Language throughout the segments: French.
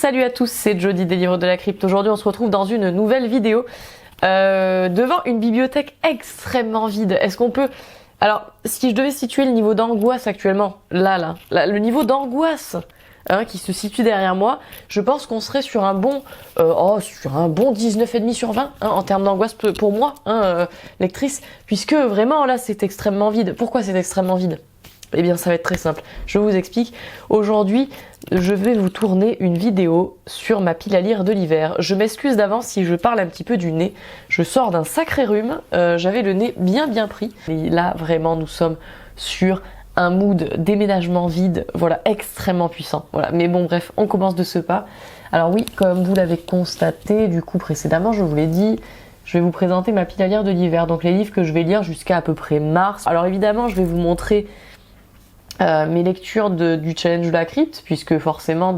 Salut à tous, c'est Jody des livres de la crypte. Aujourd'hui on se retrouve dans une nouvelle vidéo devant une bibliothèque extrêmement vide. Est-ce qu'on peut... Alors, si je devais situer le niveau d'angoisse actuellement, le niveau d'angoisse qui se situe derrière moi, je pense qu'on serait sur un bon 19,5 sur 20 en termes d'angoisse pour moi, lectrice, puisque vraiment là c'est extrêmement vide. Pourquoi c'est extrêmement vide ? Eh bien ça va être très simple, je vous explique. Aujourd'hui, je vais vous tourner une vidéo sur ma pile à lire de l'hiver. Je m'excuse d'avance si je parle un petit peu du nez. Je sors d'un sacré rhume, j'avais le nez bien pris. Et là vraiment nous sommes sur un mood déménagement vide, voilà, extrêmement puissant. Voilà. Mais bon bref, on commence de ce pas. Alors oui, comme vous l'avez constaté du coup précédemment, je vous l'ai dit, je vais vous présenter ma pile à lire de l'hiver. Donc les livres que je vais lire jusqu'à à peu près mars. Alors évidemment je vais vous montrer mes lectures du challenge de la crypte, puisque forcément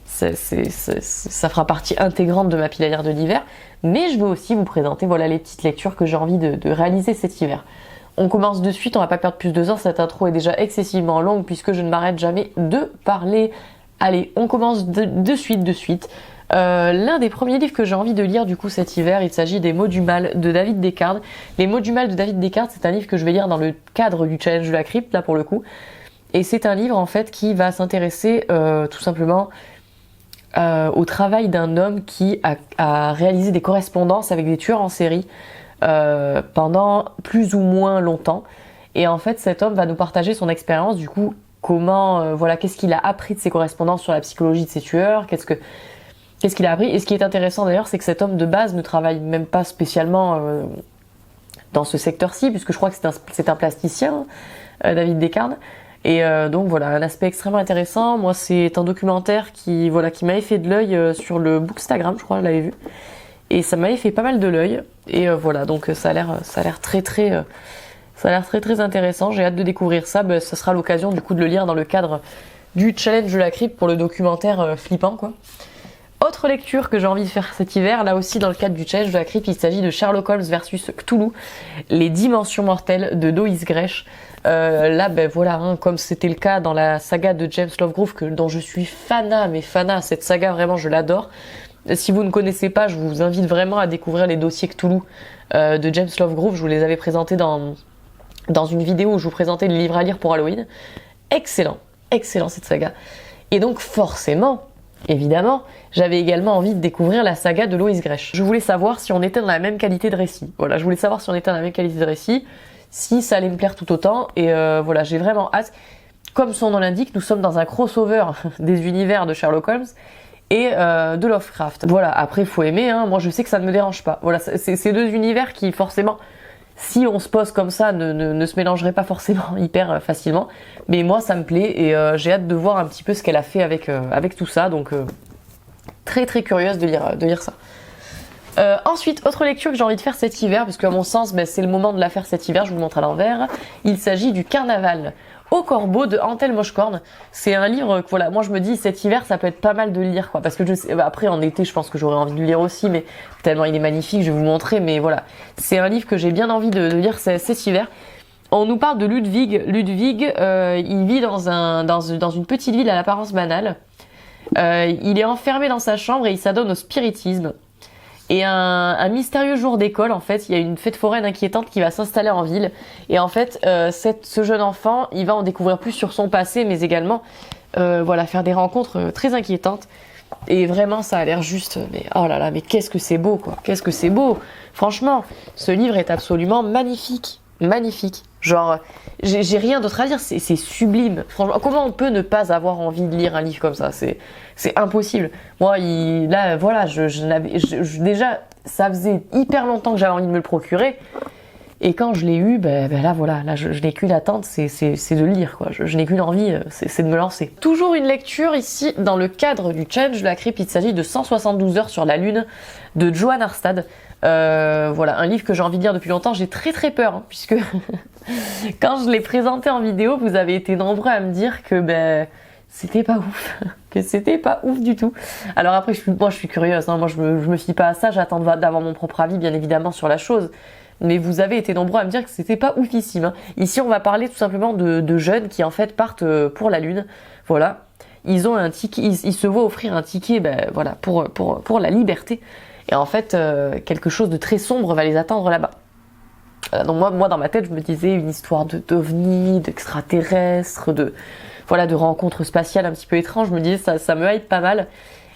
ça fera partie intégrante de ma pile à lire de l'hiver, mais je vais aussi vous présenter voilà, les petites lectures que j'ai envie de réaliser cet hiver. On commence de suite, on va pas perdre plus de 2 heures, cette intro est déjà excessivement longue puisque je ne m'arrête jamais de parler. Allez, on commence de suite. L'un des premiers livres que j'ai envie de lire du coup cet hiver, il s'agit des Mots du mal de David Descartes. Les Mots du mal de David Descartes, c'est un livre que je vais lire dans le cadre du challenge de la crypte, là pour le coup. Et c'est un livre en fait qui va s'intéresser tout simplement au travail d'un homme qui a réalisé des correspondances avec des tueurs en série pendant plus ou moins longtemps. Et en fait cet homme va nous partager son expérience, du coup comment, qu'est-ce qu'il a appris de ses correspondances sur la psychologie de ces tueurs, qu'est-ce qu'il a appris. Et ce qui est intéressant d'ailleurs, c'est que cet homme de base ne travaille même pas spécialement dans ce secteur-ci, puisque je crois que c'est un plasticien, David Descartes. Et donc voilà, un aspect extrêmement intéressant. Moi, c'est un documentaire qui m'avait fait de l'œil sur le Bookstagram, je crois, je l'avais vu. Et ça m'avait fait pas mal de l'œil. Et voilà, donc ça a l'air très intéressant. J'ai hâte de découvrir ça. Ça sera l'occasion du coup de le lire dans le cadre du challenge de la crypte pour le documentaire flippant, quoi. Autre lecture que j'ai envie de faire cet hiver, là aussi dans le cadre du challenge de la crypte, il s'agit de Sherlock Holmes versus Cthulhu, les dimensions mortelles de Dois Grech. Comme c'était le cas dans la saga de James Lovegrove, dont je suis fanat, cette saga vraiment je l'adore. Si vous ne connaissez pas, je vous invite vraiment à découvrir les dossiers Cthulhu de James Lovegrove. Je vous les avais présentés dans une vidéo où je vous présentais les livres à lire pour Halloween. Excellent cette saga. Et donc forcément, évidemment, j'avais également envie de découvrir la saga de Lois Grech. Je voulais savoir si on était dans la même qualité de récit. Voilà, je voulais savoir si on était dans la même qualité de récit, si ça allait me plaire tout autant. Et j'ai vraiment hâte. Comme son nom l'indique, nous sommes dans un crossover des univers de Sherlock Holmes et de Lovecraft. Voilà, après il faut aimer, moi je sais que ça ne me dérange pas. Voilà, c'est deux univers qui forcément, si on se pose comme ça, ne se mélangeraient pas forcément hyper facilement. Mais moi ça me plaît et j'ai hâte de voir un petit peu ce qu'elle a fait avec tout ça. Donc très curieuse de lire ça. Ensuite, autre lecture que j'ai envie de faire cet hiver, parce qu'à mon sens c'est le moment de la faire cet hiver, je vous le montre à l'envers. Il s'agit du Carnaval au corbeau de Antelme Moschkorn. C'est un livre que moi je me dis cet hiver ça peut être pas mal de lire, quoi, parce que après en été je pense que j'aurais envie de le lire aussi, mais tellement il est magnifique, je vais vous montrer. Mais voilà, c'est un livre que j'ai bien envie de lire cet hiver. On nous parle de Ludwig. Il vit dans une petite ville à l'apparence banale. Il est enfermé dans sa chambre et il s'adonne au spiritisme. Et un mystérieux jour d'école, en fait, il y a une fête foraine inquiétante qui va s'installer en ville. Et en fait, ce jeune enfant, il va en découvrir plus sur son passé, mais également, faire des rencontres très inquiétantes. Et vraiment, ça a l'air juste, mais oh là là, mais qu'est-ce que c'est beau, quoi. Qu'est-ce que c'est beau. Franchement, ce livre est absolument magnifique. Genre, j'ai rien d'autre à dire, c'est sublime. Franchement, comment on peut ne pas avoir envie de lire un livre comme ça ? C'est impossible. Moi, déjà, ça faisait hyper longtemps que j'avais envie de me le procurer. Et quand je l'ai eu, je n'ai qu'une attente, c'est de le lire, quoi. Je n'ai qu'une envie, c'est de me lancer. Toujours une lecture ici, dans le cadre du challenge de la crypte, il s'agit de 172 heures sur la Lune, de Johan Harstad. Un livre que j'ai envie de lire depuis longtemps. J'ai très peur, puisque quand je l'ai présenté en vidéo, vous avez été nombreux à me dire que c'était pas ouf, que c'était pas ouf du tout. Alors après, je suis curieuse, moi je me fie pas à ça, j'attends d'avoir mon propre avis bien évidemment sur la chose. Mais vous avez été nombreux à me dire que c'était pas oufissime. Ici, on va parler tout simplement de jeunes qui en fait partent pour la Lune. Voilà. ils ont un ticket, ils se voient offrir un ticket, ben, voilà, pour la liberté. Et en fait, quelque chose de très sombre va les attendre là-bas. Donc moi, dans ma tête, je me disais une histoire d'ovnis, d'extraterrestres, de rencontres spatiales un petit peu étranges. Je me disais, ça me hype pas mal.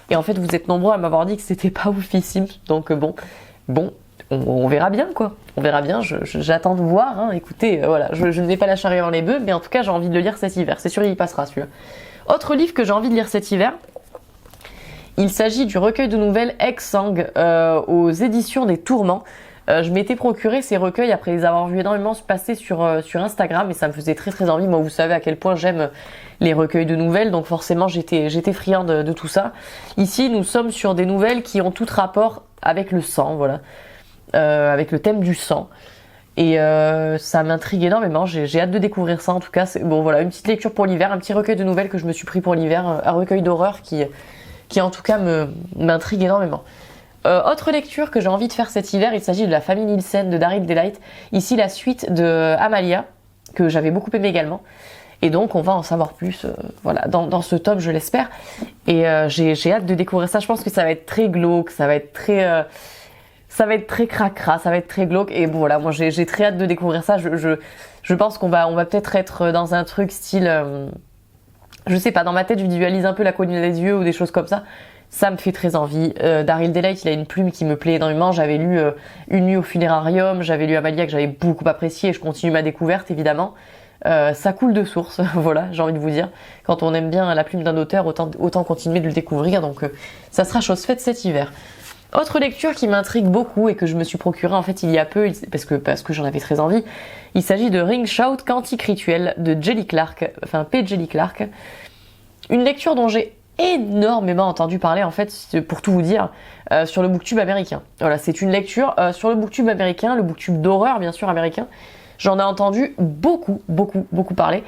Et en fait, vous êtes nombreux à m'avoir dit que c'était pas oufissime. Donc bon, on verra bien, quoi. On verra bien, j'attends de voir. Hein. Écoutez, voilà, je ne vais pas la charrier dans les bœufs, mais en tout cas, j'ai envie de le lire cet hiver. C'est sûr, il y passera, celui-là. Autre livre que j'ai envie de lire cet hiver, il s'agit du recueil de nouvelles Egg-Sang aux éditions des Tourments. Je m'étais procuré ces recueils après les avoir vus énormément se passer sur Instagram et ça me faisait très très envie. Moi, vous savez à quel point j'aime les recueils de nouvelles, donc forcément j'étais friand de tout ça. Ici, nous sommes sur des nouvelles qui ont tout rapport avec le sang, voilà, avec le thème du sang. Et ça m'intrigue énormément, j'ai hâte de découvrir ça en tout cas. Bon voilà, une petite lecture pour l'hiver, un petit recueil de nouvelles que je me suis pris pour l'hiver, un recueil d'horreur qui en tout cas m'intrigue énormément. Autre lecture que j'ai envie de faire cet hiver, il s'agit de La famille Nielsen de Daryl Delight. Ici la suite de Amalia, que j'avais beaucoup aimé également. Et donc on va en savoir plus voilà, dans ce tome, je l'espère. Et j'ai hâte de découvrir ça. Je pense que ça va être très glauque, ça va être très cracra, ça va être très glauque. Et bon voilà, moi j'ai très hâte de découvrir ça. Je pense qu'on va peut-être être dans un truc style... je sais pas, dans ma tête je visualise un peu La colline des yeux ou des choses comme ça. Ça me fait très envie. Daryl Delight, il a une plume qui me plaît énormément. J'avais lu Une nuit au funérarium, j'avais lu Amalia que j'avais beaucoup apprécié et je continue ma découverte évidemment. Ça coule de source, voilà, j'ai envie de vous dire. Quand on aime bien la plume d'un auteur, autant continuer de le découvrir. Donc ça sera chose faite cet hiver. Autre lecture qui m'intrigue beaucoup et que je me suis procurée en fait il y a peu, parce que j'en avais très envie. Il s'agit de Ring Shout Quantique Rituel de Jelly Clark, enfin P. Jelly Clark. Une lecture dont j'ai énormément entendu parler en fait, pour tout vous dire, sur le booktube américain. Voilà, c'est une lecture sur le booktube américain, le booktube d'horreur bien sûr américain. J'en ai entendu beaucoup parler.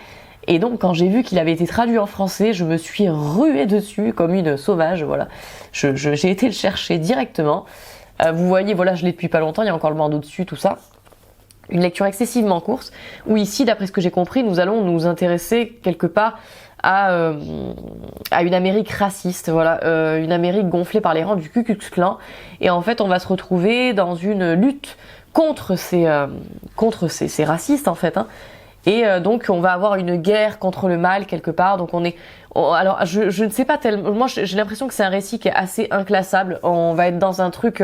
Et donc quand j'ai vu qu'il avait été traduit en français, je me suis ruée dessus comme une sauvage. Voilà, j'ai été le chercher directement. Vous voyez, voilà, je l'ai depuis pas longtemps. Il y a encore le bandeau dessus, tout ça. Une lecture excessivement courte. Où ici, d'après ce que j'ai compris, nous allons nous intéresser quelque part à une Amérique raciste, voilà, une Amérique gonflée par les rangs du Ku Klux Klan, et en fait on va se retrouver dans une lutte contre ces racistes en fait, hein. Et donc on va avoir une guerre contre le mal quelque part. Donc alors je ne sais pas tellement, moi j'ai l'impression que c'est un récit qui est assez inclassable. On va être dans un truc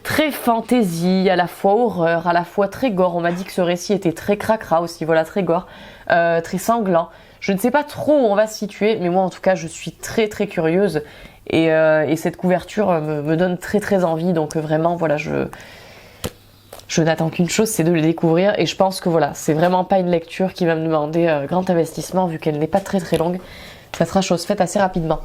très fantasy, à la fois horreur, à la fois très gore. On m'a dit que ce récit était très cracra aussi, voilà, très gore, très sanglant. Je ne sais pas trop où on va se situer, mais moi en tout cas je suis très très curieuse et cette couverture me donne très très envie. Donc vraiment voilà, je n'attends qu'une chose, c'est de le découvrir, et je pense que voilà, c'est vraiment pas une lecture qui va me demander grand investissement vu qu'elle n'est pas très très longue. Ça sera chose faite assez rapidement.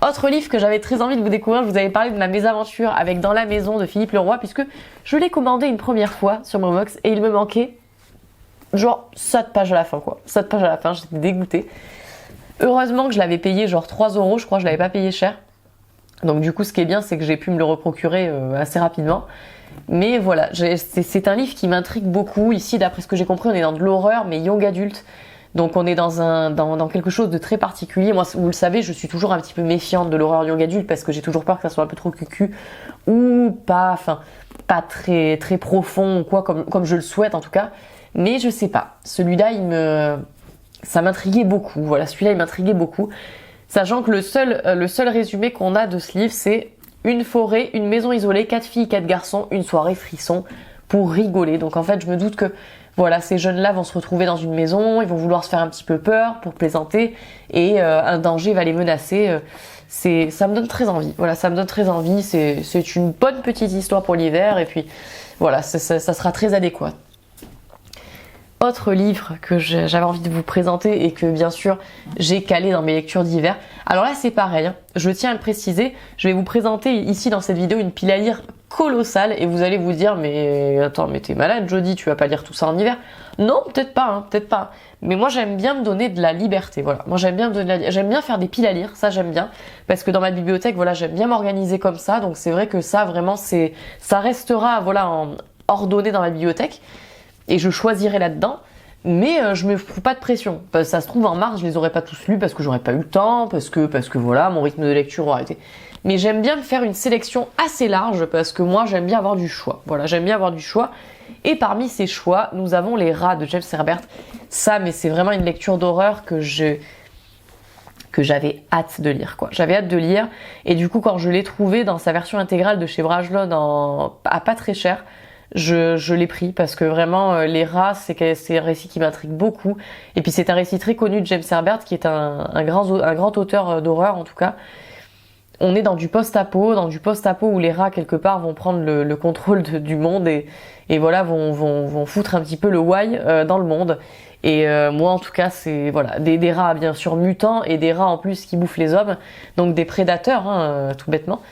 Autre livre que j'avais très envie de vous découvrir, je vous avais parlé de ma mésaventure avec Dans la maison de Philippe Leroy, puisque je l'ai commandé une première fois sur Momox et il me manquait genre 7 pages à la fin quoi. 7 pages à la fin, j'étais dégoûtée. Heureusement que je l'avais payé genre 3 €, je crois, je l'avais pas payé cher. Donc du coup ce qui est bien c'est que j'ai pu me le reprocurer assez rapidement. Mais voilà, c'est un livre qui m'intrigue beaucoup. Ici, d'après ce que j'ai compris, on est dans de l'horreur, mais young adulte. Donc on est dans quelque chose de très particulier. Moi, vous le savez, je suis toujours un petit peu méfiante de l'horreur young adulte parce que j'ai toujours peur que ça soit un peu trop cucu ou pas pas très très profond ou quoi, comme je le souhaite en tout cas. Mais je sais pas. Celui-là, ça m'intriguait beaucoup. Voilà, celui-là, il m'intriguait beaucoup. Sachant que le seul résumé qu'on a de ce livre, c'est une forêt, une maison isolée, 4 filles, 4 garçons, une soirée frisson pour rigoler. Donc en fait, je me doute que voilà, ces jeunes-là vont se retrouver dans une maison, ils vont vouloir se faire un petit peu peur pour plaisanter et un danger va les menacer. Ça me donne très envie. Voilà, ça me donne très envie. C'est une bonne petite histoire pour l'hiver et puis voilà, ça sera très adéquat. Autre livre que j'avais envie de vous présenter et que bien sûr j'ai calé dans mes lectures d'hiver. Alors là c'est pareil, hein. Je tiens à le préciser, je vais vous présenter ici dans cette vidéo une pile à lire colossale et vous allez vous dire mais attends, mais t'es malade Jody, tu vas pas lire tout ça en hiver? Non, peut-être pas, hein, peut-être pas. Mais moi j'aime bien me donner de la liberté, voilà. Moi j'aime bien j'aime bien faire des piles à lire, ça j'aime bien, parce que dans ma bibliothèque, voilà, j'aime bien m'organiser comme ça, donc c'est vrai que ça vraiment ça restera voilà ordonné dans ma bibliothèque. Et je choisirai là-dedans. Mais je me fous pas de pression. Ça se trouve en mars, je les aurais pas tous lus parce que j'aurais pas eu le temps, parce que voilà, mon rythme de lecture aurait été. Mais j'aime bien me faire une sélection assez large parce que moi j'aime bien avoir du choix. Voilà, j'aime bien avoir du choix. Et parmi ces choix, nous avons Les Rats de James Herbert. Ça, mais c'est vraiment une lecture d'horreur que j'avais hâte de lire, quoi. J'avais hâte de lire. Et du coup, quand je l'ai trouvé dans sa version intégrale de chez Brajlon à pas très cher, je l'ai pris parce que vraiment, Les Rats, c'est un récit qui m'intrigue beaucoup. Et puis c'est un récit très connu de James Herbert qui est un grand auteur d'horreur en tout cas. On est dans du post-apo où les rats quelque part vont prendre le contrôle du monde et voilà vont foutre un petit peu le why dans le monde. Et moi en tout cas c'est voilà des rats bien sûr mutants et des rats en plus qui bouffent les hommes, donc des prédateurs tout bêtement.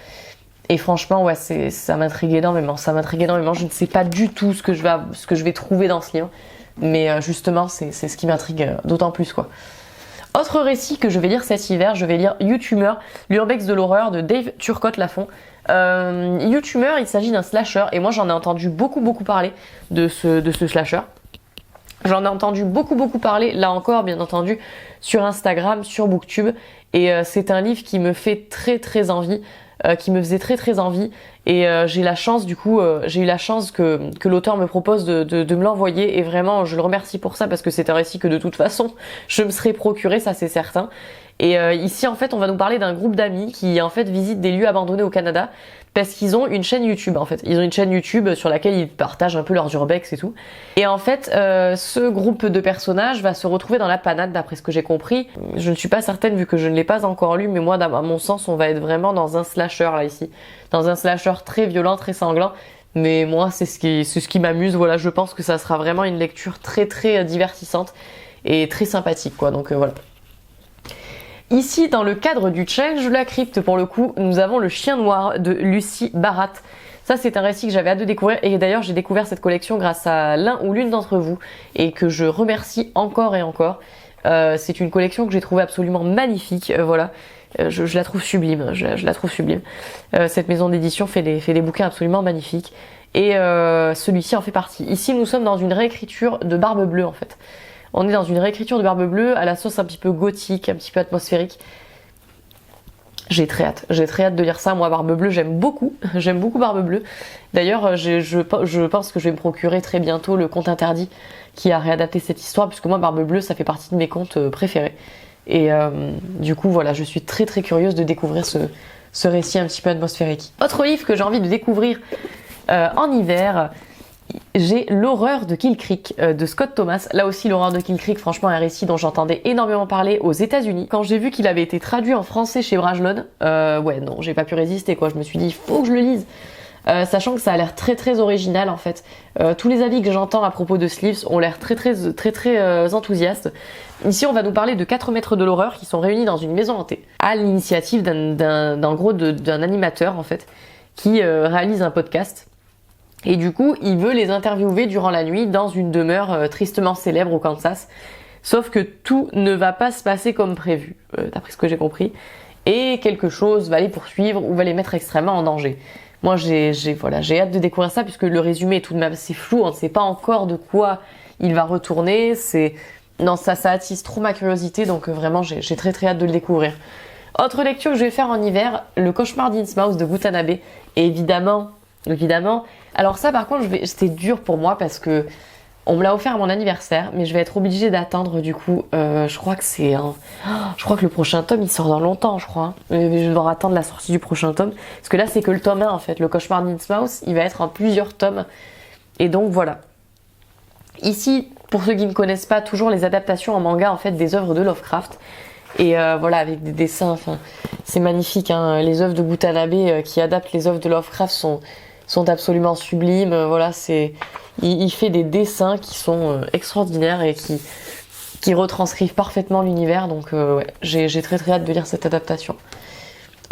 Et franchement ouais ça m'intrigue énormément, Je ne sais pas du tout ce que je vais trouver dans ce livre, mais justement c'est ce qui m'intrigue d'autant plus quoi. Autre récit que je vais lire cet hiver, je vais lire YouTuber, l'urbex de l'horreur de Dave Turcotte-Lafont. YouTuber, il s'agit d'un slasher et moi j'en ai entendu beaucoup parler de ce slasher. J'en ai entendu beaucoup parler, là encore bien entendu, sur Instagram, sur Booktube, et c'est un livre qui me fait très envie, qui me faisait très envie, et j'ai eu la chance que l'auteur me propose de me l'envoyer, et vraiment je le remercie pour ça parce que c'est un récit que de toute façon je me serais procuré, ça c'est certain. Et ici en fait on va nous parler d'un groupe d'amis qui en fait visitent des lieux abandonnés au Canada parce qu'ils ont une chaîne YouTube en fait. Ils ont une chaîne YouTube sur laquelle ils partagent un peu leurs urbex et tout. Et en fait ce groupe de personnages va se retrouver dans la panade d'après ce que j'ai compris. Je ne suis pas certaine vu que je ne l'ai pas encore lu, mais moi à mon sens on va être vraiment dans un slasher là ici. Dans un slasher très violent, très sanglant. Mais moi c'est ce qui m'amuse, voilà, je pense que ça sera vraiment une lecture très divertissante et très sympathique quoi, donc voilà. Ici, dans le cadre du challenge de la crypte, pour le coup, nous avons Le Chien Noir de Lucie Barat. Ça, c'est un récit que j'avais hâte de découvrir. Et d'ailleurs, j'ai découvert cette collection grâce à l'un ou l'une d'entre vous. Et que je remercie encore et encore. C'est une collection que j'ai trouvée absolument magnifique. Voilà. Je la trouve sublime. Je la trouve sublime. Cette maison d'édition fait des bouquins absolument magnifiques. Et celui-ci en fait partie. Ici, nous sommes dans une réécriture de Barbe Bleue, en fait. On est dans une réécriture de Barbe Bleue à la sauce un petit peu gothique, un petit peu atmosphérique. J'ai très hâte de lire ça. Moi, Barbe Bleue, j'aime beaucoup Barbe Bleue. D'ailleurs, je pense que je vais me procurer très bientôt le Conte Interdit qui a réadapté cette histoire, puisque moi, Barbe Bleue, ça fait partie de mes contes préférés. Et du coup, voilà, je suis très curieuse de découvrir ce récit un petit peu atmosphérique. Autre livre que j'ai envie de découvrir en hiver, j'ai L'horreur de Kill Creek de Scott Thomas. Là aussi, L'horreur de Kill Creek, franchement, un récit dont j'entendais énormément parler aux États-Unis. Quand j'ai vu qu'il avait été traduit en français chez Brajlon, ouais, non, j'ai pas pu résister, quoi. Je me suis dit, il faut que je le lise. Sachant que ça a l'air très original, en fait. Tous les avis que j'entends à propos de ce livre ont l'air très enthousiastes. Ici, on va nous parler de 4 maîtres de l'horreur qui sont réunis dans une maison hantée, à l'initiative d'un animateur, en fait, qui réalise un podcast. Et du coup, il veut les interviewer durant la nuit dans une demeure tristement célèbre au Kansas. Sauf que tout ne va pas se passer comme prévu, d'après ce que j'ai compris. Et quelque chose va les poursuivre ou va les mettre extrêmement en danger. Moi, j'ai hâte de découvrir ça puisque le résumé est tout de même assez flou. On ne sait pas encore de quoi il va retourner. Non, ça attise trop ma curiosité. Donc vraiment, j'ai très hâte de le découvrir. Autre lecture que je vais faire en hiver, Le Cauchemar d'Innsmouth de Watanabe. Et évidemment. Alors ça par contre c'était dur pour moi parce que on me l'a offert à mon anniversaire, mais je vais être obligée d'attendre du coup. Je crois que le prochain tome il sort dans longtemps, je crois. Mais je vais devoir attendre la sortie du prochain tome parce que là c'est que le tome 1 en fait. Le Cauchemar d'Innsmouth, il va être en plusieurs tomes. Et donc voilà. Ici, pour ceux qui ne connaissent pas, toujours les adaptations en manga en fait des œuvres de Lovecraft. Et voilà, avec des dessins, enfin, c'est magnifique. Hein. Les œuvres de Watanabe qui adaptent les œuvres de Lovecraft sont absolument sublimes. Voilà, il fait des dessins qui sont extraordinaires et qui retranscrivent parfaitement l'univers. Donc ouais, j'ai très hâte de lire cette adaptation.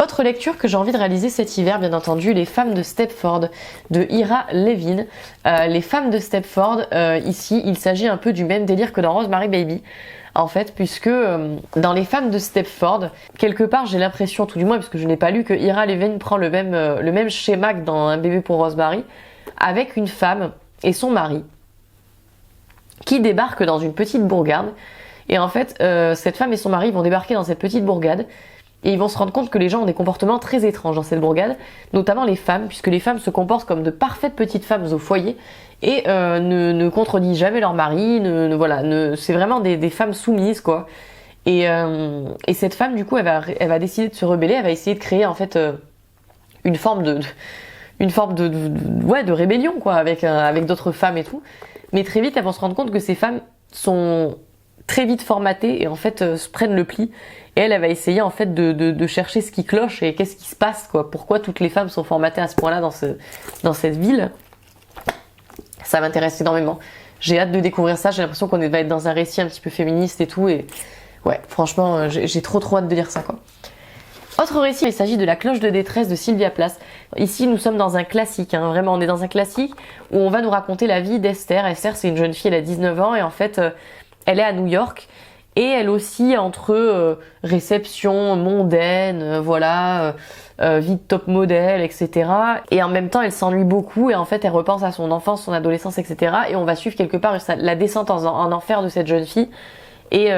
Autre lecture que j'ai envie de réaliser cet hiver, bien entendu, Les Femmes de Stepford de Ira Levin. Les Femmes de Stepford, ici, il s'agit un peu du même délire que dans Rosemary Baby. En fait, puisque dans Les Femmes de Stepford, quelque part j'ai l'impression, tout du moins puisque je n'ai pas lu, que Ira Levin prend le même schéma que dans Un bébé pour Rosemary, avec une femme et son mari. qui débarque dans une petite bourgade. Et en fait, cette femme et son mari vont débarquer dans cette petite bourgade et ils vont se rendre compte que les gens ont des comportements très étranges dans cette bourgade, notamment les femmes, puisque les femmes se comportent comme de parfaites petites femmes au foyer et ne contredisent jamais leur mari, c'est vraiment des femmes soumises, quoi. Et cette femme, du coup, elle va décider de se rebeller, elle va essayer de créer en fait une forme de rébellion, quoi, avec d'autres femmes et tout. Mais très vite, elles vont se rendre compte que ces femmes sont très vite formatées et en fait se prennent le pli. Et elle va essayer en fait de chercher ce qui cloche et qu'est-ce qui se passe, quoi. Pourquoi toutes les femmes sont formatées à ce point-là dans cette ville. Ça m'intéresse énormément. J'ai hâte de découvrir ça. J'ai l'impression qu'on va être dans un récit un petit peu féministe et tout. Et ouais, franchement, j'ai trop hâte de lire ça, quoi. Autre récit, il s'agit de La cloche de détresse de Sylvia Plath. Ici, nous sommes dans un classique, hein, vraiment, on est dans un classique où on va nous raconter la vie d'Esther. Esther, c'est une jeune fille, elle a 19 ans et en fait, elle est à New York et elle oscille entre réception mondaine, vie de top modèle, etc. Et en même temps, elle s'ennuie beaucoup et en fait, elle repense à son enfance, son adolescence, etc. Et on va suivre quelque part la descente en enfer de cette jeune fille et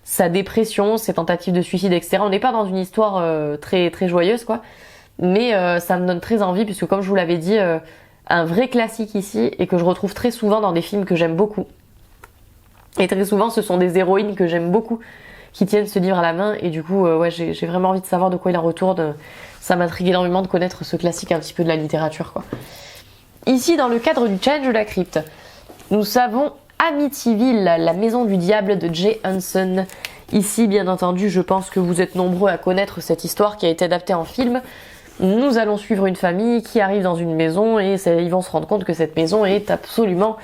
sa dépression, ses tentatives de suicide, etc. On n'est pas dans une histoire très très joyeuse, quoi. Mais ça me donne très envie puisque, comme je vous l'avais dit, un vrai classique ici et que je retrouve très souvent dans des films que j'aime beaucoup. Et très souvent, ce sont des héroïnes que j'aime beaucoup qui tiennent ce livre à la main et du coup, j'ai vraiment envie de savoir de quoi il en retourne. Ça m'intrigue énormément de connaître ce classique un petit peu de la littérature, quoi. Ici, dans le cadre du Challenge de la Crypte, nous savons Amityville, la maison du diable de Jay Hanson. Ici, bien entendu, je pense que vous êtes nombreux à connaître cette histoire qui a été adaptée en film. Nous allons suivre une famille qui arrive dans une maison et ils vont se rendre compte que cette maison est absolument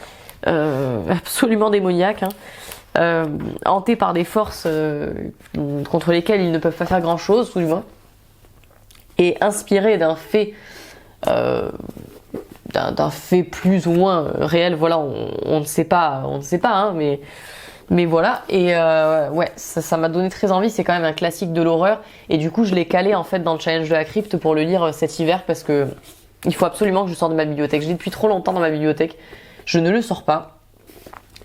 démoniaque, hein. Hantée par des forces contre lesquelles ils ne peuvent pas faire grand chose, tout du moins, et inspirée d'un fait plus ou moins réel. Voilà, on ne sait pas, hein, mais voilà. Et ça m'a donné très envie. C'est quand même un classique de l'horreur et du coup je l'ai calé en fait dans le Challenge de la Crypte pour le lire cet hiver parce que il faut absolument que je sorte de ma bibliothèque. Je l'ai depuis trop longtemps dans ma bibliothèque, je ne le sors pas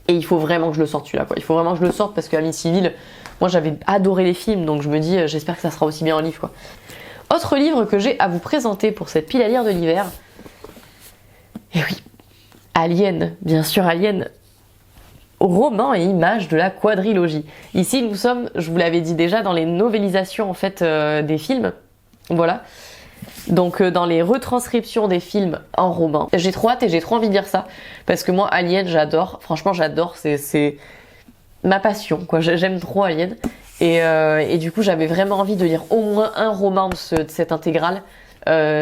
et il faut vraiment que je le sorte, celui-là, quoi. Il faut vraiment que je le sorte parce que Amityville, moi j'avais adoré les films, donc je me dis j'espère que ça sera aussi bien en livre, quoi. Autre livre que j'ai à vous présenter pour cette pile à lire de l'hiver, et oui, Alien, bien sûr, Alien, roman et images de la quadrilogie. Ici, nous sommes, je vous l'avais dit déjà, dans les novélisations en fait des films, voilà. Donc dans les retranscriptions des films en roman. J'ai trop hâte et j'ai trop envie de lire ça parce que moi, Alien, j'adore. Franchement, j'adore. C'est ma passion, quoi. J'aime trop Alien et du coup, j'avais vraiment envie de lire au moins un roman de cette intégrale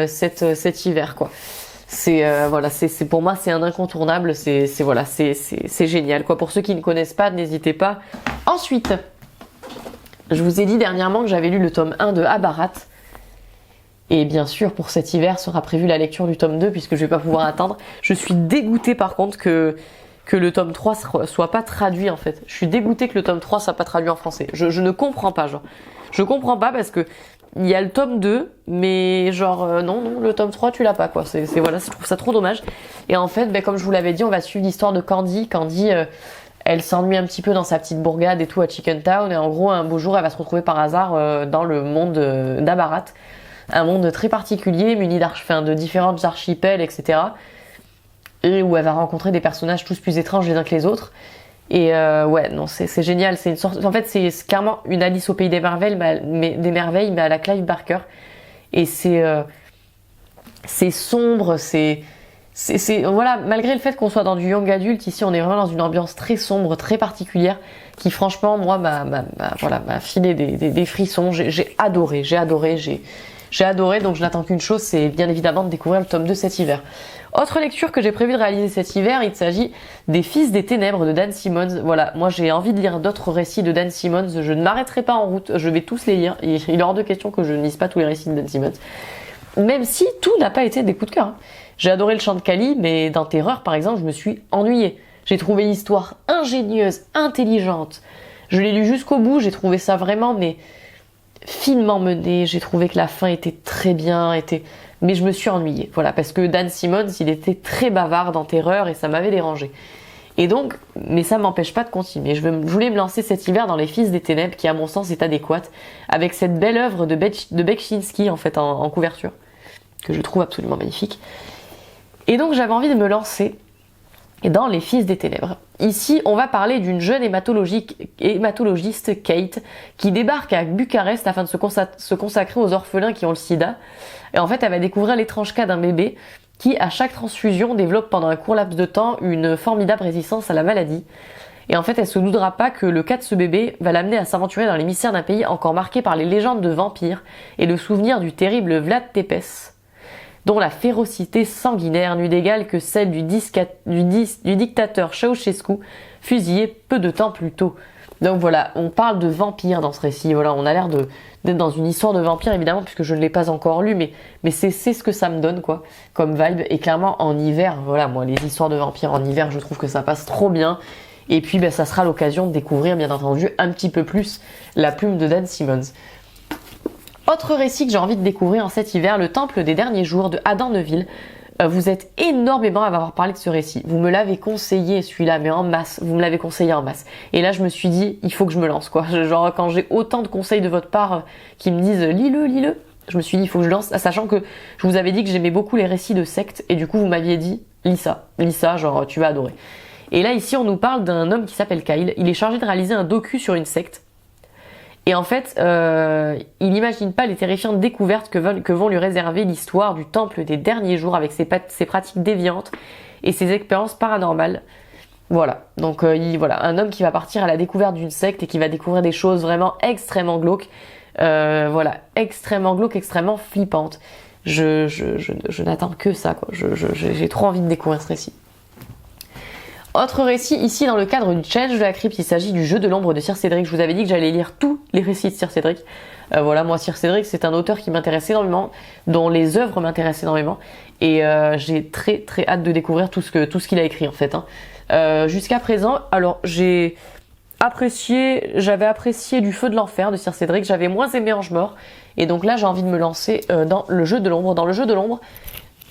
cet hiver, quoi. C'est pour moi c'est un incontournable, c'est génial, quoi. Pour ceux qui ne connaissent pas, n'hésitez pas. Ensuite, je vous ai dit dernièrement que j'avais lu le tome 1 de Abarat. Et bien sûr, pour cet hiver sera prévue la lecture du tome 2 puisque je vais pas pouvoir attendre. Je suis dégoûtée par contre que le tome 3 soit pas traduit, en fait. Je suis dégoûtée que le tome 3 soit pas traduit en français. Je ne comprends pas, genre. Je comprends pas parce que il y a le tome 2, mais genre non, le tome 3 tu l'as pas, quoi. Je trouve ça trop dommage. Et en fait, comme je vous l'avais dit, on va suivre l'histoire de Candy. Candy, elle s'ennuie un petit peu dans sa petite bourgade et tout à Chicken Town. Et en gros, un beau jour, elle va se retrouver par hasard dans le monde d'Abarat. Un monde très particulier, muni de différentes archipels, etc. Et où elle va rencontrer des personnages tous plus étranges les uns que les autres. Et c'est génial. C'est une sorte, en fait, c'est carrément une Alice au pays des merveilles, mais à la Clive Barker. Et c'est sombre, voilà, malgré le fait qu'on soit dans du young adulte, ici on est vraiment dans une ambiance très sombre, très particulière, qui franchement, moi, m'a filé des frissons. J'ai adoré, donc je n'attends qu'une chose, c'est bien évidemment de découvrir le tome 2 cet hiver. Autre lecture que j'ai prévu de réaliser cet hiver, il s'agit des Fils des Ténèbres de Dan Simmons. Voilà, moi j'ai envie de lire d'autres récits de Dan Simmons, je ne m'arrêterai pas en route, je vais tous les lire, il est hors de question que je ne lise pas tous les récits de Dan Simmons. Même si tout n'a pas été des coups de cœur, hein. J'ai adoré le chant de Kali, mais dans Terreur par exemple, je me suis ennuyée. J'ai trouvé l'histoire ingénieuse, intelligente, je l'ai lu jusqu'au bout, j'ai trouvé ça vraiment finement mené, j'ai trouvé que la fin était très bien, mais je me suis ennuyée, voilà, parce que Dan Simmons, il était très bavard dans Terreur et ça m'avait dérangé. Et donc, mais ça m'empêche pas de continuer. Je voulais me lancer cet hiver dans Les Fils des Ténèbres, qui à mon sens est adéquate, avec cette belle œuvre de Beksinski en fait en couverture, que je trouve absolument magnifique. Et donc j'avais envie de me lancer dans Les Fils des Ténèbres. Ici, on va parler d'une jeune hématologiste, Kate, qui débarque à Bucarest afin de se consacrer aux orphelins qui ont le sida. Et en fait, elle va découvrir l'étrange cas d'un bébé qui, à chaque transfusion, développe pendant un court laps de temps une formidable résistance à la maladie. Et en fait, elle se doutera pas que le cas de ce bébé va l'amener à s'aventurer dans les mystères d'un pays encore marqué par les légendes de vampires et le souvenir du terrible Vlad Tepes, dont la férocité sanguinaire n'eut d'égal que celle du dictateur Ceausescu, fusillé peu de temps plus tôt. Donc voilà, on parle de vampires dans ce récit. Voilà, on a l'air d'être dans une histoire de vampires, évidemment, puisque je ne l'ai pas encore lu, mais c'est ce que ça me donne, quoi, comme vibe. Et clairement, en hiver, voilà, moi, les histoires de vampires en hiver, je trouve que ça passe trop bien. Et puis, ça sera l'occasion de découvrir, bien entendu, un petit peu plus la plume de Dan Simmons. Autre récit que j'ai envie de découvrir en cet hiver, Le Temple des Derniers Jours de Adam Neuville. Vous êtes énormément à m'avoir parlé de ce récit. Vous me l'avez conseillé celui-là, mais en masse. Vous me l'avez conseillé en masse. Et là, je me suis dit, il faut que je me lance, quoi. Genre, quand j'ai autant de conseils de votre part qui me disent, lis-le, je me suis dit, il faut que je lance, sachant que je vous avais dit que j'aimais beaucoup les récits de sectes, et du coup, vous m'aviez dit, lis ça, genre, tu vas adorer. Et là, ici, on nous parle d'un homme qui s'appelle Kyle. Il est chargé de réaliser un docu sur une secte. Et en fait, il n'imagine pas les terrifiantes découvertes que vont lui réserver l'histoire du temple des derniers jours avec ses pratiques déviantes et ses expériences paranormales. Voilà, donc voilà, un homme qui va partir à la découverte d'une secte et qui va découvrir des choses vraiment extrêmement glauques, voilà, extrêmement glauques, extrêmement flippantes. Je n'attends que ça, quoi. J'ai trop envie de découvrir ce récit. Autre récit, ici dans le cadre du challenge de la crypte, il s'agit du Jeu de l'ombre de Sir Cédric. Je vous avais dit que j'allais lire tous les récits de Sir Cédric. Voilà, moi Sir Cédric, c'est un auteur qui m'intéresse énormément, dont les œuvres m'intéressent énormément, et j'ai très très hâte de découvrir tout ce qu'il a écrit en fait. Jusqu'à présent, alors j'avais apprécié Du Feu de l'Enfer de Sir Cédric, j'avais moins aimé Ange-Mort, et donc là j'ai envie de me lancer dans le Jeu de l'ombre. Dans le Jeu de l'ombre,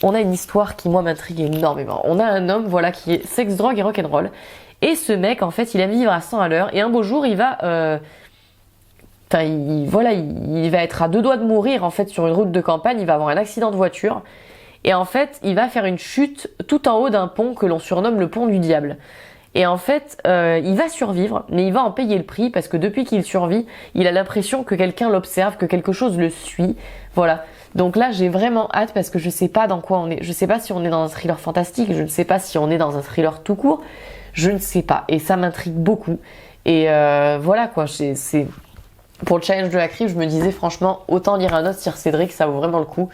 on a une histoire qui, moi, m'intrigue énormément. On a un homme, voilà, qui est sexe, drogue et rock'n'roll. Et ce mec, en fait, il aime vivre à 100 à l'heure. Et un beau jour, il va... il va être à 2 doigts de mourir, en fait, sur une route de campagne. Il va avoir un accident de voiture. Et en fait, il va faire une chute tout en haut d'un pont que l'on surnomme le pont du diable. Et en fait, il va survivre, mais il va en payer le prix parce que depuis qu'il survit, il a l'impression que quelqu'un l'observe, que quelque chose le suit. Voilà. Donc là, j'ai vraiment hâte parce que je sais pas dans quoi on est. Je sais pas si on est dans un thriller fantastique, je ne sais pas si on est dans un thriller tout court, je ne sais pas. Et ça m'intrigue beaucoup. Et voilà quoi, c'est pour le challenge de la crypte, je me disais franchement, autant lire un autre Sir Cédric, ça vaut vraiment le coup.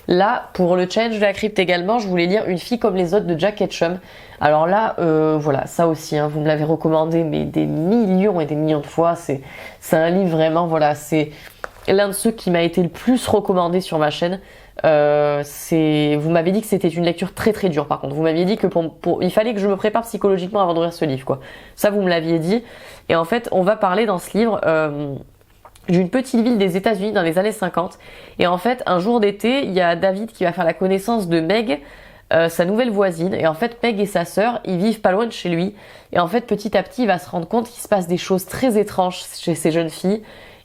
Là, pour le challenge de la crypte également, je voulais lire Une fille comme les autres de Jack Ketchum. Alors là, voilà, ça aussi, hein, vous me l'avez recommandé, mais des millions et des millions de fois. C'est un livre vraiment, voilà, c'est l'un de ceux qui m'a été le plus recommandé sur ma chaîne. Vous m'avez dit que c'était une lecture très très dure par contre. Vous m'aviez dit que il fallait que je me prépare psychologiquement avant d'ouvrir ce livre, quoi. Ça, vous me l'aviez dit. Et en fait, on va parler dans ce livre d'une petite ville des États-Unis dans les années 50. Et en fait, un jour d'été, il y a David qui va faire la connaissance de Meg, sa nouvelle voisine. Et en fait, Meg et sa sœur, ils vivent pas loin de chez lui. Et en fait, petit à petit, il va se rendre compte qu'il se passe des choses très étranges chez ces jeunes filles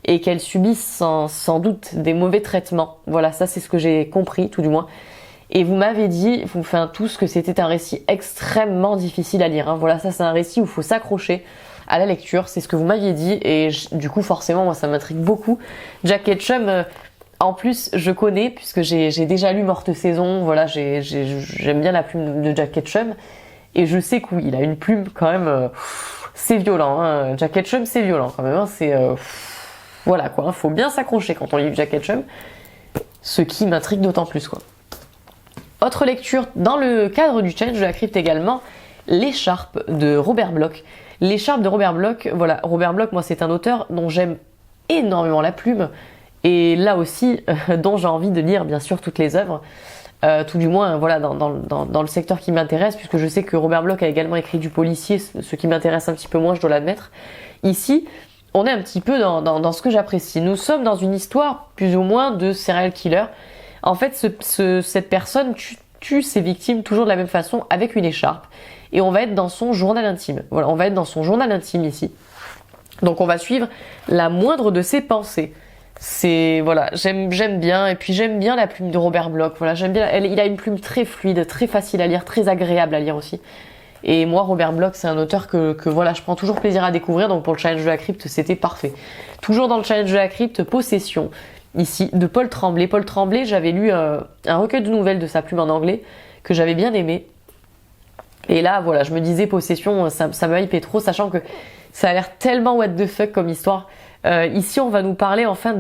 et qu'elles subissent sans doute des mauvais traitements. Voilà, ça c'est ce que j'ai compris, tout du moins. Et vous m'avez dit, vous faites tous, que c'était un récit extrêmement difficile à lire. Hein. Voilà, ça c'est un récit où il faut s'accrocher à la lecture, c'est ce que vous m'aviez dit, et du coup forcément moi ça m'intrigue beaucoup. Jack Ketchum, en plus je connais puisque j'ai déjà lu Morte Saison, voilà, j'aime bien la plume de Jack Ketchum, et je sais que oui, il a une plume quand même, c'est violent, hein. Jack Ketchum c'est violent quand même, hein. C'est voilà quoi, faut bien s'accrocher quand on lit Jack Ketchum, ce qui m'intrigue d'autant plus quoi. Autre lecture dans le cadre du challenge de la crypte également, L'écharpe de Robert Bloch. L'écharpe de Robert Bloch, voilà, Robert Bloch, moi c'est un auteur dont j'aime énormément la plume, et là aussi, dont j'ai envie de lire bien sûr toutes les œuvres, tout du moins voilà, dans le secteur qui m'intéresse, puisque je sais que Robert Bloch a également écrit du policier, ce qui m'intéresse un petit peu moins, je dois l'admettre. Ici, on est un petit peu dans ce que j'apprécie. Nous sommes dans une histoire plus ou moins de serial killer. En fait, cette personne tue ses victimes toujours de la même façon, avec une écharpe. et on va être dans son journal intime. Voilà, on va être dans son journal intime ici. Donc on va suivre la moindre de ses pensées. C'est voilà, j'aime bien, et puis j'aime bien la plume de Robert Bloch. Voilà, j'aime bien. Il a une plume très fluide, très facile à lire, très agréable à lire aussi. Et moi, Robert Bloch, c'est un auteur que voilà, je prends toujours plaisir à découvrir. Donc pour le challenge de la crypte, c'était parfait. Toujours dans le challenge de la crypte, Possession, ici, de Paul Tremblay. Paul Tremblay, j'avais lu un recueil de nouvelles de sa plume en anglais que j'avais bien aimé. Et là, voilà, je me disais Possession, ça me hypait trop, sachant que ça a l'air tellement what the fuck comme histoire. Ici, on va nous parler enfin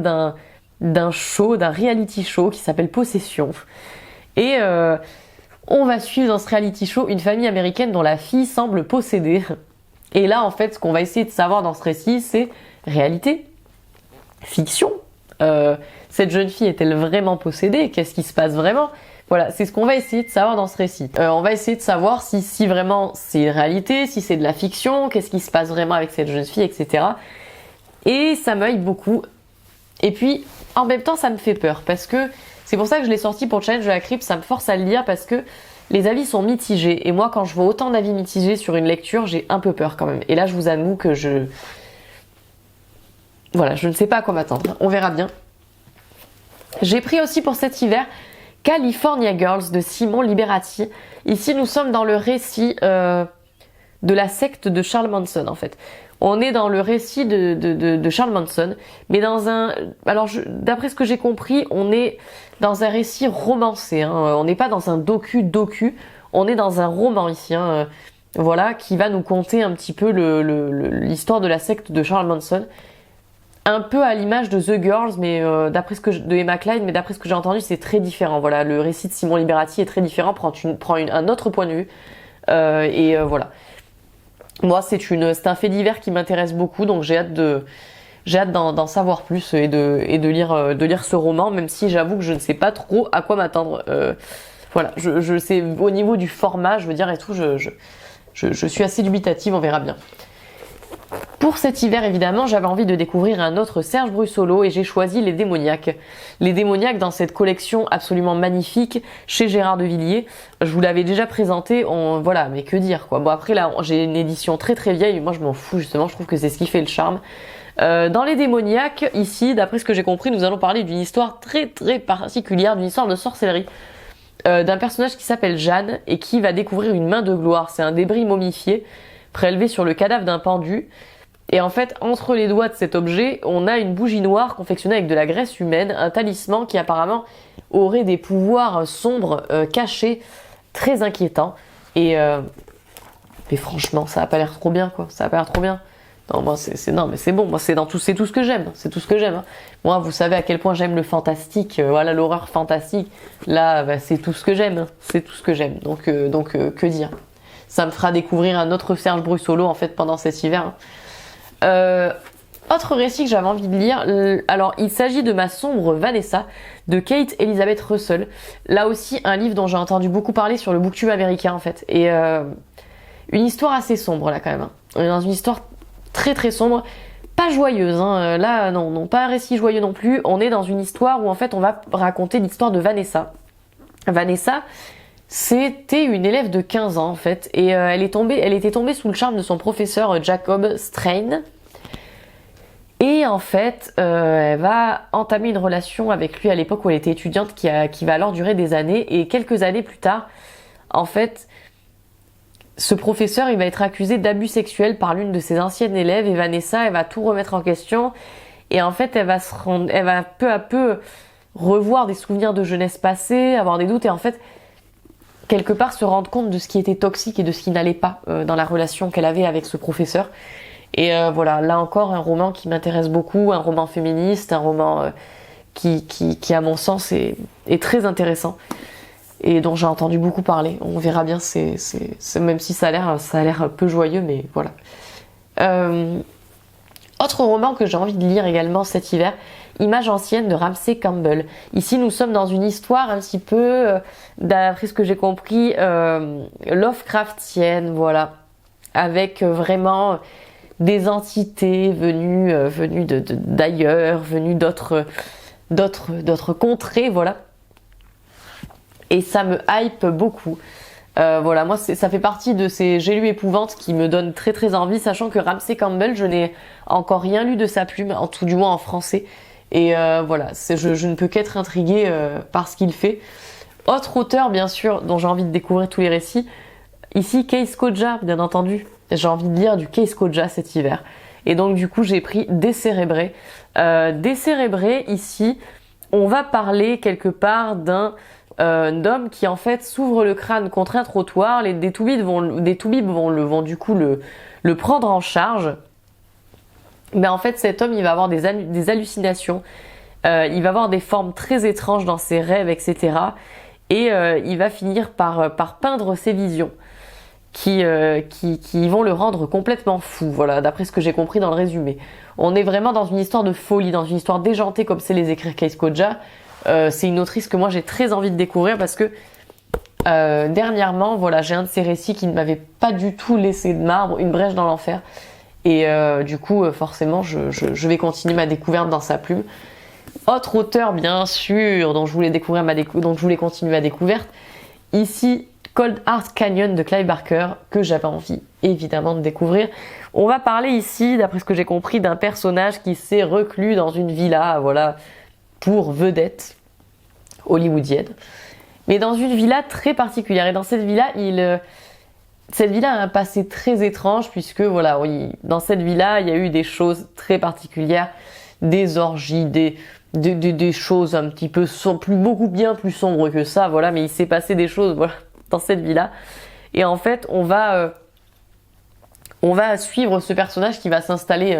d'un show, d'un reality show qui s'appelle Possession. Et on va suivre dans ce reality show une famille américaine dont la fille semble possédée. Et là, en fait, ce qu'on va essayer de savoir dans ce récit, c'est réalité, fiction. Cette jeune fille est-elle vraiment possédée? Qu'est-ce qui se passe vraiment? Voilà, c'est ce qu'on va essayer de savoir dans ce récit. On va essayer de savoir si vraiment c'est une réalité, si c'est de la fiction, qu'est-ce qui se passe vraiment avec cette jeune fille, etc. Et ça m'aille beaucoup. Et puis, en même temps, ça me fait peur, parce que c'est pour ça que je l'ai sorti pour le challenge de la crypte, ça me force à le lire, parce que les avis sont mitigés. Et moi, quand je vois autant d'avis mitigés sur une lecture, j'ai un peu peur quand même. Et là, je vous avoue que voilà, je ne sais pas à quoi m'attendre. On verra bien. J'ai pris aussi pour cet hiver California Girls de Simon Liberati. Ici, nous sommes dans le récit de la secte de Charles Manson, en fait. On est dans le récit de Charles Manson, mais dans un... Alors, d'après ce que j'ai compris, on est dans un récit romancé. Hein. On n'est pas dans un docu. On est dans un roman ici. Hein. Voilà, qui va nous conter un petit peu l'histoire de la secte de Charles Manson. Un peu à l'image de The Girls, mais de Emma Cline, mais d'après ce que j'ai entendu, c'est très différent. Voilà, le récit de Simon Liberati est très différent, prend un autre point de vue. Voilà. Moi, c'est un fait divers qui m'intéresse beaucoup, donc j'ai hâte d'en savoir plus et de lire ce roman, même si j'avoue que je ne sais pas trop à quoi m'attendre. Voilà, je sais au niveau du format, je veux dire et tout, je suis assez dubitative, on verra bien. Pour cet hiver, évidemment, j'avais envie de découvrir un autre Serge Brussolo et j'ai choisi Les Démoniaques. Les Démoniaques dans cette collection absolument magnifique chez Gérard de Villiers. Je vous l'avais déjà présenté, voilà, mais que dire quoi. Bon après là, j'ai une édition très très vieille, moi je m'en fous justement, je trouve que c'est ce qui fait le charme. Dans Les Démoniaques, ici, d'après ce que j'ai compris, nous allons parler d'une histoire très très particulière, d'une histoire de sorcellerie. D'un personnage qui s'appelle Jeanne et qui va découvrir une main de gloire. C'est un débris momifié prélevé sur le cadavre d'un pendu. Et en fait, entre les doigts de cet objet, on a une bougie noire confectionnée avec de la graisse humaine, un talisman qui apparemment aurait des pouvoirs sombres, cachés, très inquiétants. Mais franchement, ça a pas l'air trop bien, quoi. Ça a pas l'air trop bien. Non, moi, non, mais c'est bon. Moi, c'est tout ce que j'aime. C'est tout ce que j'aime. Hein. Moi, vous savez à quel point j'aime le fantastique. Voilà, l'horreur fantastique. Là, bah, c'est tout ce que j'aime. Hein. C'est tout ce que j'aime. Donc, que dire? Ça me fera découvrir un autre Serge Brussolo, en fait, pendant cet hiver. Hein. Autre récit que j'avais envie de lire, alors il s'agit de Ma sombre Vanessa de Kate Elizabeth Russell. Là aussi un livre dont j'ai entendu beaucoup parler sur le booktube américain en fait. Et une histoire assez sombre là quand même. Hein. On est dans une histoire très très sombre, pas joyeuse. Hein. Là non, pas un récit joyeux non plus. On est dans une histoire où en fait on va raconter l'histoire de Vanessa. Vanessa, c'était une élève de 15 ans en fait. Et elle était tombée sous le charme de son professeur Jacob Strain. Et en fait, elle va entamer une relation avec lui à l'époque où elle était étudiante qui va alors durer des années. Et quelques années plus tard, en fait, ce professeur, il va être accusé d'abus sexuels par l'une de ses anciennes élèves. Et Vanessa, elle va tout remettre en question. Et en fait, elle va peu à peu revoir des souvenirs de jeunesse passée, avoir des doutes. Et en fait, quelque part, se rendre compte de ce qui était toxique et de ce qui n'allait pas dans la relation qu'elle avait avec ce professeur. Et voilà, là encore, un roman qui m'intéresse beaucoup, un roman féministe, un roman qui à mon sens, est très intéressant et dont j'ai entendu beaucoup parler. On verra bien, même si ça a l'air un peu joyeux, mais voilà. Autre roman que j'ai envie de lire également cet hiver, Images anciennes de Ramsey Campbell. Ici, nous sommes dans une histoire un petit peu, d'après ce que j'ai compris, Lovecraftienne, voilà, avec vraiment des entités venues d'ailleurs, venues d'autres contrées, voilà. Et ça me hype beaucoup. Voilà, moi ça fait partie de ces J'ai lu épouvante qui me donnent très très envie, sachant que Ramsey Campbell, je n'ai encore rien lu de sa plume, en tout du moins en français. Et voilà, je ne peux qu'être intriguée par ce qu'il fait. Autre auteur, bien sûr, dont j'ai envie de découvrir tous les récits, ici Case Koja, bien entendu. J'ai envie de lire du Case Koja cet hiver. Et donc du coup j'ai pris Décérébré. Décérébré, ici, on va parler quelque part d'un homme qui en fait s'ouvre le crâne contre un trottoir. Des toubibs vont du coup le prendre en charge. Mais en fait cet homme il va avoir des hallucinations. Il va avoir des formes très étranges dans ses rêves, etc. Et il va finir par peindre ses visions qui vont le rendre complètement fou, voilà, d'après ce que j'ai compris dans le résumé. On est vraiment dans une histoire de folie, dans une histoire déjantée comme c'est les écrire Case Koja. C'est une autrice que moi j'ai très envie de découvrir parce que dernièrement, voilà, j'ai un de ces récits qui ne m'avait pas du tout laissé de marbre, Une brèche dans l'enfer. Et du coup, forcément, je vais continuer ma découverte dans sa plume. Autre auteur, bien sûr, dont je voulais continuer ma découverte, ici, Cold Heart Canyon de Clive Barker, que j'avais envie évidemment de découvrir. On va parler ici, d'après ce que j'ai compris, d'un personnage qui s'est reclus dans une villa, voilà, pour vedette hollywoodienne. Mais dans une villa très particulière. Et dans cette villa, cette villa a un passé très étrange, puisque voilà, dans cette villa, il y a eu des choses très particulières, des orgies, des choses un petit peu beaucoup bien plus sombres que ça, voilà, mais il s'est passé des choses, voilà, dans cette villa. Et en fait, on va suivre ce personnage qui va s'installer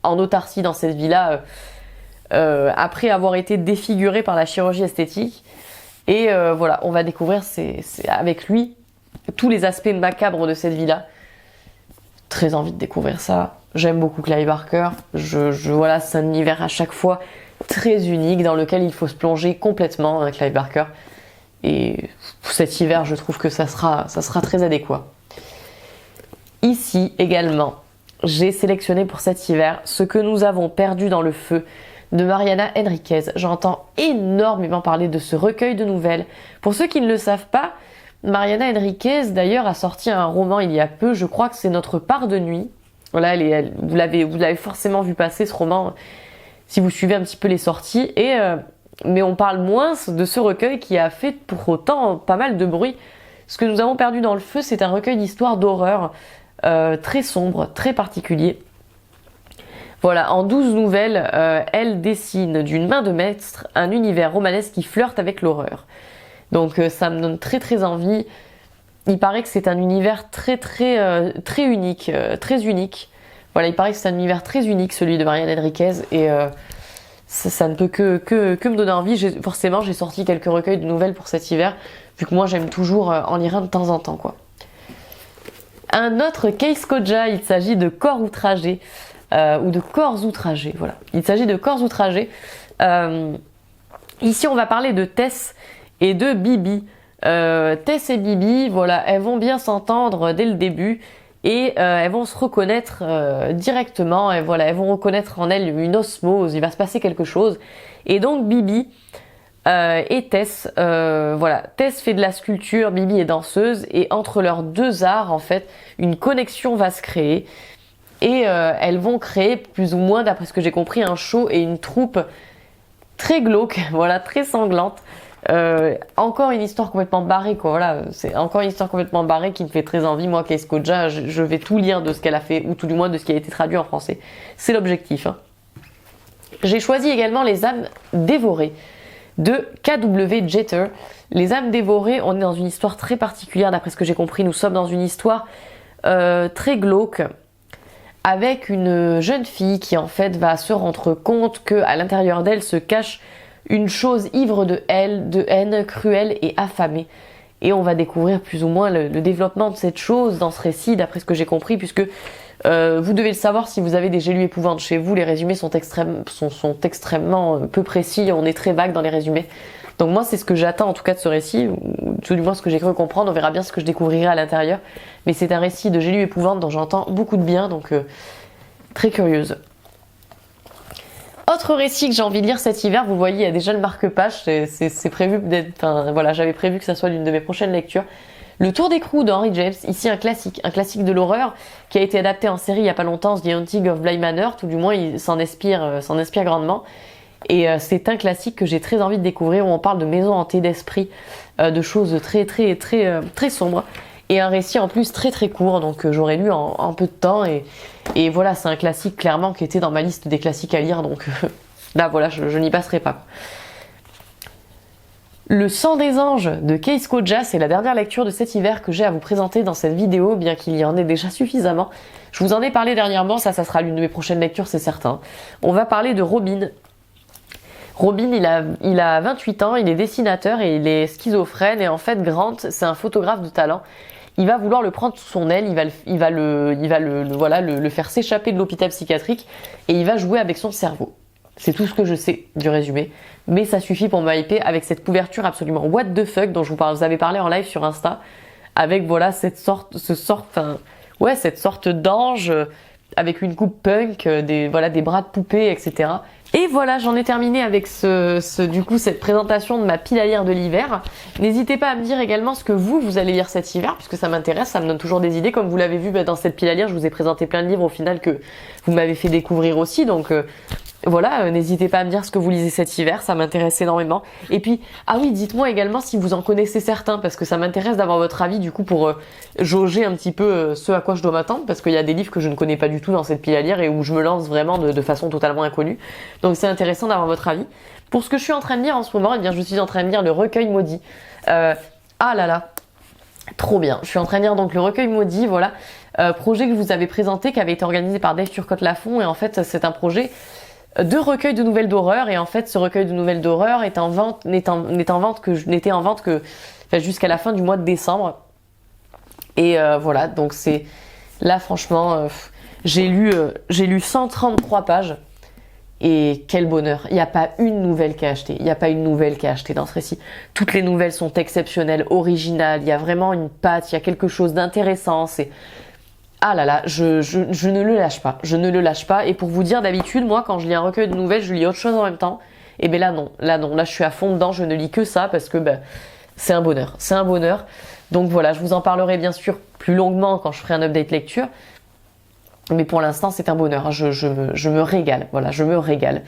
en autarcie dans cette villa après avoir été défiguré par la chirurgie esthétique. Et voilà, on va découvrir avec lui tous les aspects macabres de cette villa. Très envie de découvrir ça. J'aime beaucoup Clive Barker. Voilà, c'est un univers à chaque fois très unique dans lequel il faut se plonger complètement, hein, Clive Barker. Et cet hiver, je trouve que ça sera très adéquat. Ici également, j'ai sélectionné pour cet hiver Ce que nous avons perdu dans le feu de Mariana Enriquez. J'entends énormément parler de ce recueil de nouvelles. Pour ceux qui ne le savent pas, Mariana Enriquez d'ailleurs a sorti un roman il y a peu, je crois que c'est Notre part de nuit. Voilà, vous l'avez forcément vu passer ce roman si vous suivez un petit peu les sorties. Mais on parle moins de ce recueil qui a fait pour autant pas mal de bruit. Ce que nous avons perdu dans le feu, c'est un recueil d'histoires d'horreur très sombre, très particulier. Voilà, en 12 nouvelles, elle dessine d'une main de maître un univers romanesque qui flirte avec l'horreur. Donc ça me donne très très envie. Il paraît que c'est un univers très unique, très unique. Voilà, il paraît que c'est un univers très unique, celui de Mariana Enriquez, et ça ne peut que me donner envie. Forcément, j'ai sorti quelques recueils de nouvelles pour cet hiver, vu que moi j'aime toujours en lire un de temps en temps, quoi. Un autre Case Koja, il s'agit de Corps outragés, ou de Corps outragés, voilà. Il s'agit de Corps outragés. Ici, on va parler de Tess et de Bibi. Tess et Bibi, voilà, elles vont bien s'entendre dès le début et elles vont se reconnaître directement. Et voilà, elles vont reconnaître en elles une osmose. Il va se passer quelque chose. Et donc Bibi et Tess, voilà, Tess fait de la sculpture, Bibi est danseuse, et entre leurs deux arts, en fait, une connexion va se créer. Et elles vont créer plus ou moins, d'après ce que j'ai compris, un show et une troupe très glauque, voilà, très sanglante. Encore une histoire complètement barrée, quoi. Voilà, c'est encore une histoire complètement barrée qui me fait très envie. Moi, Case Koja, je vais tout lire de ce qu'elle a fait, ou tout du moins de ce qui a été traduit en français. C'est l'objectif, hein. J'ai choisi également Les âmes dévorées de K.W. Jeter. Les âmes dévorées, on est dans une histoire très particulière, d'après ce que j'ai compris. Nous sommes dans une histoire très glauque, avec une jeune fille qui en fait va se rendre compte qu'à l'intérieur d'elle se cache une chose ivre de haine, cruelle et affamée. Et on va découvrir plus ou moins le développement de cette chose dans ce récit, d'après ce que j'ai compris, puisque vous devez le savoir si vous avez des J'ai lu épouvantes chez vous, les résumés sont extrêmement peu précis, on est très vague dans les résumés. Donc moi c'est ce que j'attends en tout cas de ce récit, ou tout du moins ce que j'ai cru comprendre, on verra bien ce que je découvrirai à l'intérieur. Mais c'est un récit de J'ai lu épouvantes dont j'entends beaucoup de bien, donc très curieuse. Autre récit que j'ai envie de lire cet hiver, vous voyez, il y a déjà le marque-page, c'est prévu d'être, enfin voilà, j'avais prévu que ça soit l'une de mes prochaines lectures. Le Tour d'écrou de Henry James, ici un classique de l'horreur qui a été adapté en série il y a pas longtemps, The Haunting of Bly Manor, tout du moins il s'en inspire grandement. Et c'est un classique que j'ai très envie de découvrir où on parle de maisons hantées, d'esprits, de choses très sombres. Et un récit en plus très court, donc j'aurais lu en peu de temps. Et voilà, c'est un classique clairement qui était dans ma liste des classiques à lire, donc là voilà, je n'y passerai pas. Le Sang des anges de Case Koja, c'est la dernière lecture de cet hiver que j'ai à vous présenter dans cette vidéo, bien qu'il y en ait déjà suffisamment. Je vous en ai parlé dernièrement, ça sera l'une de mes prochaines lectures, c'est certain. On va parler de Robin. Robin, il a 28 ans, il est dessinateur et il est schizophrène, et en fait Grant, c'est un photographe de talent. Il va vouloir le prendre sous son aile, il va le faire s'échapper de l'hôpital psychiatrique et il va jouer avec son cerveau. C'est tout ce que je sais du résumé, mais ça suffit pour me hyper avec cette couverture absolument what the fuck dont je vous avais parlé en live sur Insta, avec voilà cette sorte d'ange avec une coupe punk, des bras de poupée, etc. Et voilà, j'en ai terminé avec cette présentation de ma pile à lire de l'hiver. N'hésitez pas à me dire également ce que vous allez lire cet hiver, puisque ça m'intéresse, ça me donne toujours des idées. Comme vous l'avez vu dans cette pile à lire, je vous ai présenté plein de livres au final que vous m'avez fait découvrir aussi, donc voilà, n'hésitez pas à me dire ce que vous lisez cet hiver, ça m'intéresse énormément. Et puis, ah oui, dites-moi également si vous en connaissez certains, parce que ça m'intéresse d'avoir votre avis du coup pour jauger un petit peu ce à quoi je dois m'attendre, parce qu'il y a des livres que je ne connais pas du tout dans cette pile à lire et où je me lance vraiment de façon totalement inconnue. Donc c'est intéressant d'avoir votre avis. Pour ce que je suis en train de lire en ce moment, eh bien je suis en train de lire Le Recueil Maudit. Ah là là, trop bien. Je suis en train de lire donc Le Recueil Maudit, voilà, projet que je vous avais présenté, qui avait été organisé par Dave Turcotte-Lafont, et en fait c'est un projet de recueil de nouvelles d'horreur, et en fait ce recueil de nouvelles d'horreur n'était en vente que jusqu'à la fin du mois de décembre. Et voilà, donc c'est là franchement j'ai lu 133 pages et quel bonheur. Il n'y a pas une nouvelle qui a acheté, dans ce récit. Toutes les nouvelles sont exceptionnelles, originales, il y a vraiment une patte, il y a quelque chose d'intéressant, c'est ah là là, je ne le lâche pas. Je ne le lâche pas. Et pour vous dire, d'habitude, moi, quand je lis un recueil de nouvelles, je lis autre chose en même temps. Et ben là, non. Là, je suis à fond dedans. Je ne lis que ça parce que c'est un bonheur. C'est un bonheur. Donc voilà, je vous en parlerai bien sûr plus longuement quand je ferai un update lecture. Mais pour l'instant, c'est un bonheur. Je me régale. Voilà, je me régale.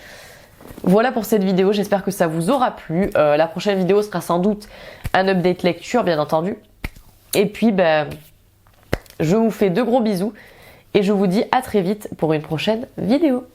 Voilà pour cette vidéo. J'espère que ça vous aura plu. La prochaine vidéo sera sans doute un update lecture, bien entendu. Et puis, je vous fais de gros bisous et je vous dis à très vite pour une prochaine vidéo.